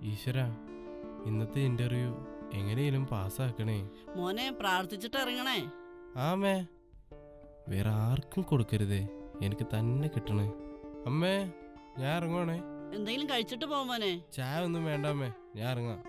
ഈശ്വര, ഇന്നത്തെ ഇന്റർവ്യൂ എങ്ങനെയും പാസ്സാക്കണേ മോനെ. പ്രാർത്ഥിച്ചിട്ട് ഇറങ്ങണേ. ആമേ, വേറെ ആർക്കും കൊടുക്കരുതേ, എനിക്ക് തന്നെ കിട്ടണേ. അമ്മേ, ഞാൻ ഇറങ്ങണേ. എന്തെങ്കിലും കഴിച്ചിട്ട് പോ മോനെ. ചായ ഒന്നും വേണ്ട അമ്മേ, ഞാൻ ഇറങ്ങാം.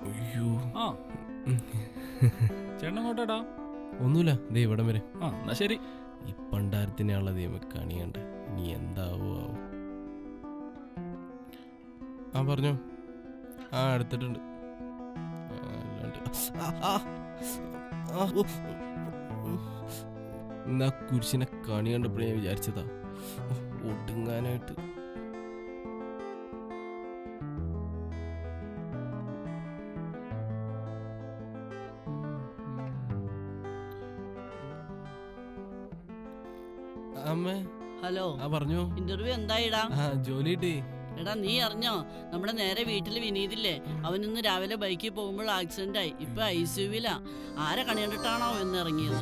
അയ്യോ, ചേട്ടനങ്ങോട്ടാ? ഒന്നുമില്ല, ദേ ഇവിടം വരെ. എന്നാ ശരി. ഈ പണ്ടാരത്തിനുള്ള ദൈവം കണിയണ്ട, ഇനി എന്താവോ ആവോ. പറഞ്ഞോ. എടുത്തിട്ടുണ്ട്. എന്നാ കുരിശിനെ കണി കണ്ടപ്പോഴേ ഞാൻ വിചാരിച്ചതാ ഒടുങ്ങാനായിട്ട്. അമ്മേ. ഹലോ. പറഞ്ഞോ. ഇന്റർവ്യൂ എന്തായിടാ? ജോലി കിട്ടി. എടാ, നീ അറിഞ്ഞോ, നമ്മുടെ നേരെ വീട്ടില് വിനീതില്ലേ, അവനിന്ന് രാവിലെ ബൈക്കിൽ പോകുമ്പോൾ ആക്സിഡന്റ് ആയി. ഇപ്പൊ ICUവിലാ. ആരെ കണി കണ്ടിട്ടാണോ എന്ന് ഇറങ്ങിയത്.